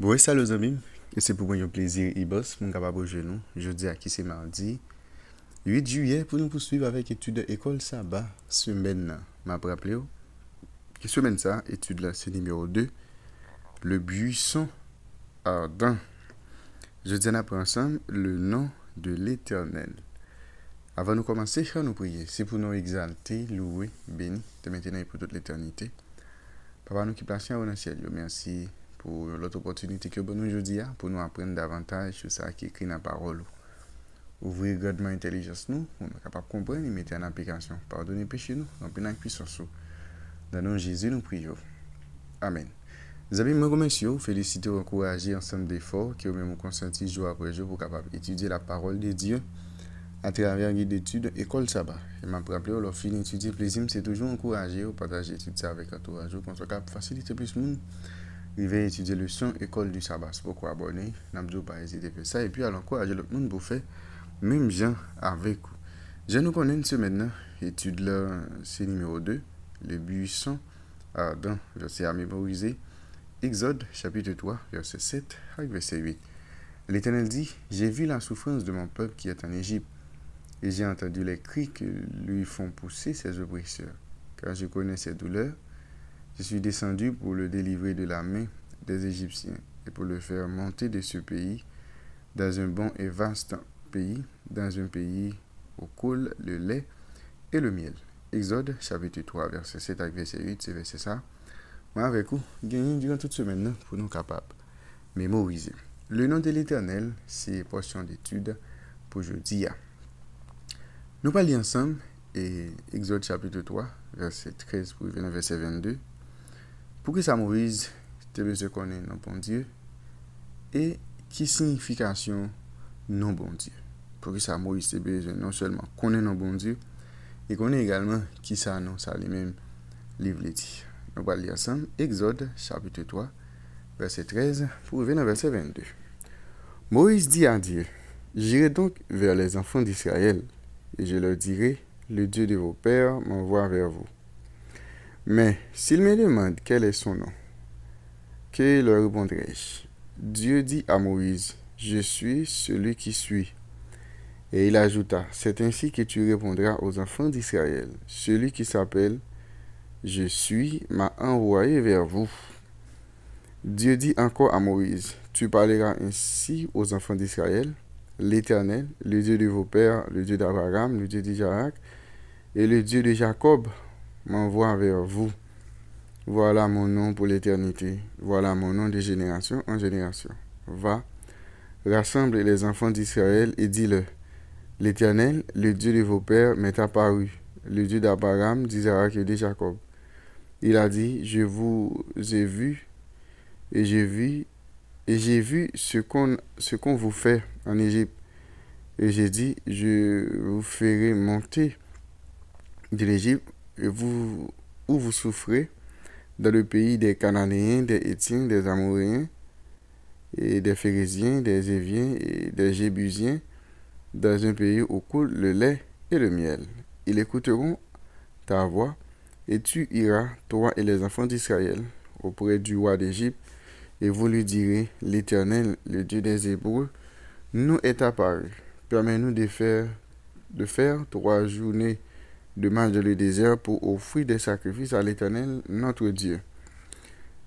Bon, salut les amis, et c'est pour moi un plaisir et boss, mon capable de nous. Jeudi à qui c'est mardi 8 juillet pour nous poursuivre avec étude école Sabbat, semaine. M'a rappelé, que semaine ça, étude là, c'est numéro 2, le buisson ardent. Jeudi, on apprend ensemble le nom de l'Éternel. Avant de commencer, nous prier. C'est pour nous exalter, louer, bénir, de maintenant et pour toute l'éternité. Papa, nous qui placions au ciel, merci pour l'autre opportunité que nous aujourd'hui pour nous apprendre davantage sur ça qui est écrit dans la parole. Ouvrir grandement l'intelligence nous, on est capable de comprendre et mettre en application. Pardonnez les péchés nous, en pleine puissance. Dans le nom de Jésus, nous prions. Amen. Les amis, moi remercie, féliciter, encourager ensemble d'efforts qui ont même consenti jour après jour pour capable étudier la parole de Dieu à travers un guide d'études École Sabbat. Et m'a rappelé, leur fin d'étudier plaisir, c'est toujours encourager ou partager tout ça avec entourage pour soit capable faciliter plus de monde. Il va étudier le son école du sabbat. Pourquoi abonner? N'abdou pas hésiter à faire ça. Et puis, alors, encourager l'autre monde pour faire même gens avec vous. Je nous connais une semaine, étude là, c'est numéro 2, le buisson ardent, verset à mémoriser. Exode, chapitre 3, verset 7 avec verset 8. L'Éternel dit, j'ai vu la souffrance de mon peuple qui est en Égypte, et j'ai entendu les cris que lui font pousser ses oppresseurs, car je connais ses douleurs. Je suis descendu pour le délivrer de la main des Égyptiens et pour le faire monter de ce pays dans un bon et vaste pays, dans un pays où coule le lait et le miel. Exode, chapitre 3, verset 7 avec verset 8, c'est verset ça. Moi avec vous, gagner durant toute semaine pour nous capables mémoriser. Le nom de l'Éternel, c'est portion d'étude pour jeudi. Nous parlons ensemble et Exode, chapitre 3, verset 13 pour venir verset 22. Pour que ça Moïse, tu besoin connaître non bon Dieu et qui signification non bon Dieu. Pour que ça Moïse, tu besoin non seulement connaître non bon Dieu et connaître également qui ça non ça lui-même livre les dire. Nous allons lire ensemble Exode chapitre 3 verset 13 pour revenir au verset 22. Moïse dit à Dieu, j'irai donc vers les enfants d'Israël et je leur dirai, le Dieu de vos pères m'envoie vers vous. Mais s'il me demande quel est son nom, que leur répondrai-je? Dieu dit à Moïse, je suis celui qui suis. Et il ajouta, c'est ainsi que tu répondras aux enfants d'Israël. Celui qui s'appelle Je suis m'a envoyé vers vous. Dieu dit encore à Moïse, tu parleras ainsi aux enfants d'Israël, l'Éternel, le Dieu de vos pères, le Dieu d'Abraham, le Dieu d'Isaac et le Dieu de Jacob m'envoie vers vous. Voilà mon nom pour l'éternité. Voilà mon nom de génération en génération. Va, rassemble les enfants d'Israël et dis-leur, l'Éternel, le Dieu de vos pères, m'est apparu, le Dieu d'Abraham, d'Isaac et de Jacob. Il a dit, je vous ai vu et j'ai vu ce qu'on vous fait en Égypte. Et j'ai dit, je vous ferai monter de l'Égypte et où vous souffrez dans le pays des Cananéens, des Hétiens, des Amoréens, et des Phérésiens, des Éviens et des Jébusiens, dans un pays où coule le lait et le miel. Ils écouteront ta voix, et tu iras, toi et les enfants d'Israël, auprès du roi d'Égypte, et vous lui direz, l'Éternel, le Dieu des Hébreux, nous est apparu. Permets-nous de faire 3 journées de marche dans le désert pour offrir des sacrifices à l'Éternel, notre Dieu.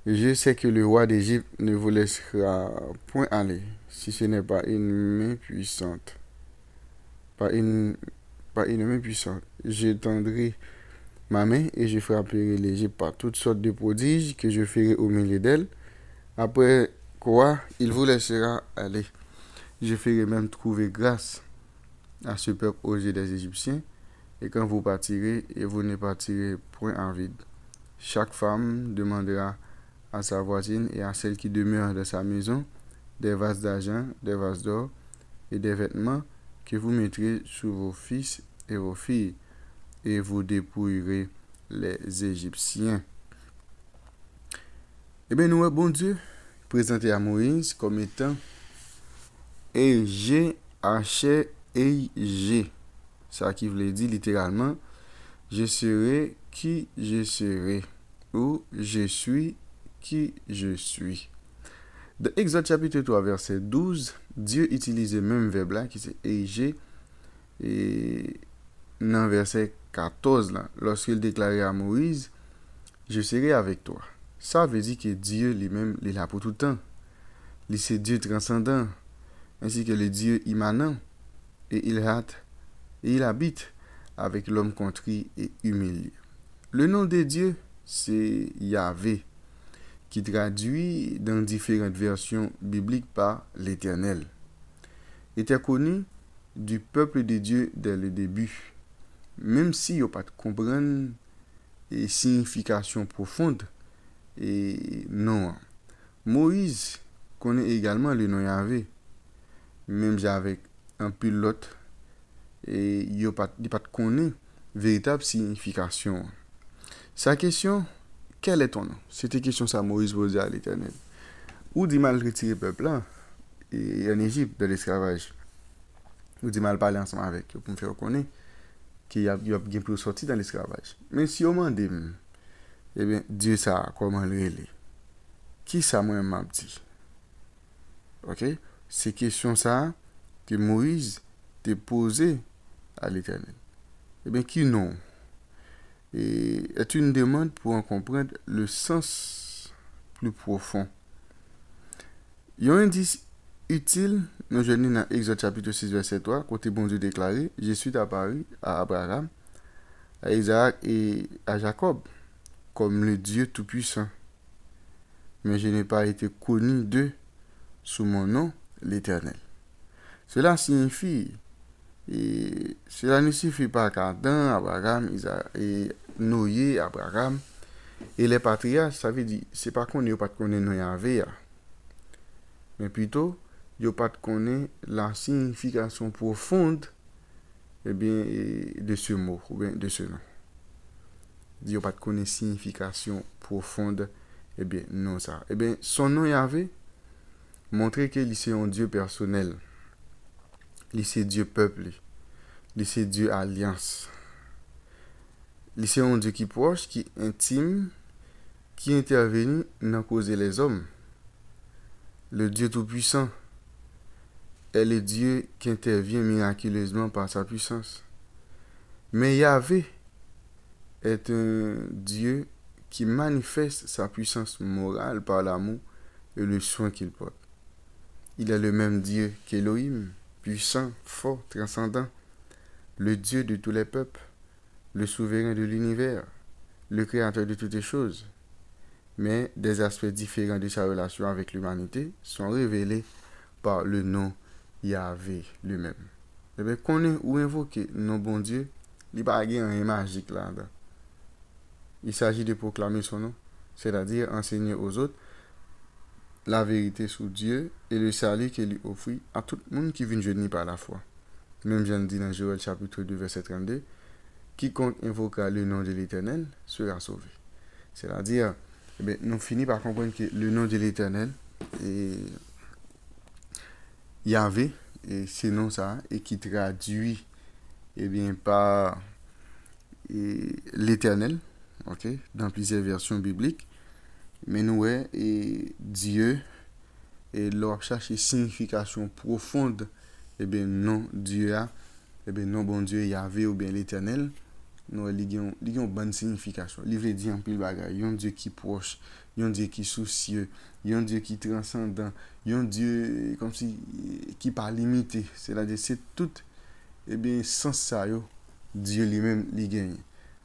Je sais que le roi d'Égypte ne vous laissera point aller, si ce n'est pas une main puissante. Pas une main puissante. J'étendrai ma main et je frapperai l'Égypte par toutes sortes de prodiges que je ferai au milieu d'elle. Après quoi, il vous laissera aller. Je ferai même trouver grâce à ce peuple aux yeux des Égyptiens. Et quand vous partirez, et vous ne partirez point en vide. Chaque femme demandera à sa voisine et à celle qui demeure dans sa maison des vases d'argent, des vases d'or et des vêtements que vous mettrez sur vos fils et vos filles, et vous dépouillerez les Égyptiens. Eh bien, nous, bon Dieu, présenté à Moïse comme étant E-G-H-E-I-G. Ça qui voulait dire littéralement, je serai qui je serai, ou je suis qui je suis. Dans Exode chapitre 3, verset 12, Dieu utilise le même verbe là, qui c'est ériger, et dans verset 14, là, lorsqu'il déclarait à Moïse, je serai avec toi. Ça veut dire que Dieu lui-même, il est là pour tout le temps. C'est Dieu transcendant, ainsi que le Dieu immanent, et il habite avec l'homme contrit et humilié. Le nom de Dieu, c'est Yahvé, qui traduit dans différentes versions bibliques par l'Éternel. Était connu du peuple de Dieu dès le début. Même si il n'y a pas de comprendre et signification profonde, et non. Moïse connaît également le nom Yahvé, même avec un pilote, et il n'y a pas de connaît véritable signification. Sa question, quel est ton nom? C'était question ça Moïse posait à l'Éternel. Ou dit mal retirer le peuple là, et en Égypte de l'esclavage. Ou dit mal parler ensemble avec eux pour me faire reconnaître qu'il y a bien plus sorti dans l'esclavage. Mais si on m'a dit, eh bien, Dieu ça, comment le relais? Qui ça moi m'a dit? Ok? C'est question ça que Moïse t'a posé à l'Éternel. Eh bien, qui non? Et est une demande pour en comprendre le sens plus profond. Il y a un indice utile, nous venons dans Exode chapitre 6, verset 3, côté bon Dieu déclaré, je suis apparu à Abraham, à Isaac et à Jacob, comme le Dieu Tout-Puissant. Mais je n'ai pas été connu d'eux sous mon nom, l'Éternel. Cela signifie, et cela ne suffit pas qu'Adam, Abraham, Isaac et Noé, Abraham, et les patriarches, ça veut dire, c'est pas qu'on n'est pas connaître nous Yahvé, mais plutôt, il n'y a pas de connaître la signification profonde eh bien, de ce mot, ou bien de ce nom. Il n'y a pas de connaître signification profonde, eh bien, non ça. Eh bien, son nom Yahvé montrait qu'il est un Dieu personnel. Il est Dieu peuple. Il est Dieu alliance. Il est un Dieu qui proche, qui intime, qui intervient dans causer les hommes. Le Dieu Tout-Puissant est le Dieu qui intervient miraculeusement par sa puissance. Mais Yahvé est un Dieu qui manifeste sa puissance morale par l'amour et le soin qu'il porte. Il est le même Dieu qu'Élohim, puissant, fort, transcendant, le Dieu de tous les peuples, le souverain de l'univers, le créateur de toutes les choses. Mais des aspects différents de sa relation avec l'humanité sont révélés par le nom Yahvé lui-même. Eh bien, connaître ou invoquer nos bon Dieu, il n'y a pas rien magique là-dedans. Il s'agit de proclamer son nom, c'est-à-dire enseigner aux autres la vérité sur Dieu et le salut qu'il lui offre à tout le monde qui vient jeûner par la foi. Même Jean dit dans Joël chapitre 2, verset 32, quiconque invoquera le nom de l'Éternel sera sauvé. C'est-à-dire, eh bien, nous finissons par comprendre que le nom de l'Éternel est Yahvé, et c'est non ça, et qui traduit eh bien, par l'Éternel, ok, dans plusieurs versions bibliques. Mais nous, et Dieu, et leur chercher signification profonde, eh bien, non, Dieu a, eh bien, non, bon Dieu, Yahvé ou bien l'Éternel, nous avons une bonne signification. Il veut dire en pile bagaille, un Dieu qui proche, un Dieu qui soucieux, un Dieu qui transcendant, un Dieu comme si qui pas limité. C'est-à-dire c'est tout eh bien sans ça Dieu lui-même lui gagne.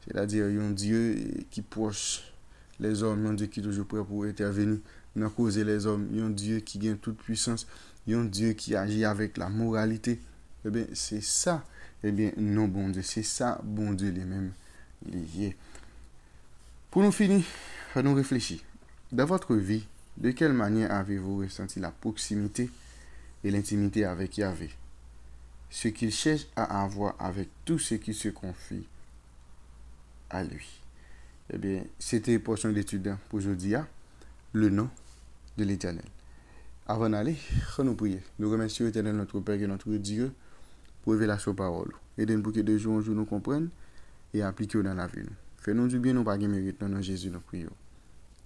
C'est-à-dire un Dieu qui proche les hommes, un Dieu qui est toujours prêt pour intervenir dans causer les hommes, un Dieu qui gagne toute puissance, un Dieu qui agit avec la moralité. Eh bien c'est ça. Eh bien, non, bon Dieu, c'est ça, bon Dieu lui-même lié. Pour nous finir, nous réfléchir. Dans votre vie, de quelle manière avez-vous ressenti la proximité et l'intimité avec Yahvé? Ce qu'il cherche à avoir avec tous ceux qui se confient à lui. Eh bien, c'était une portion d'étude pour aujourd'hui, le nom de l'Éternel. Avant d'aller, nous prions. Nous remercions l'Éternel, notre Père et notre Dieu, pour révélation parole. Aidez-nous pour que de jour en jour nous comprennent et appliquer dans la vie. Fais-nous du bien, nous pas de mérite, dans Jésus nous prions.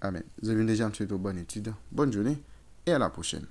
Amen. Vous avez déjà une bonne étude. Bonne journée et à la prochaine.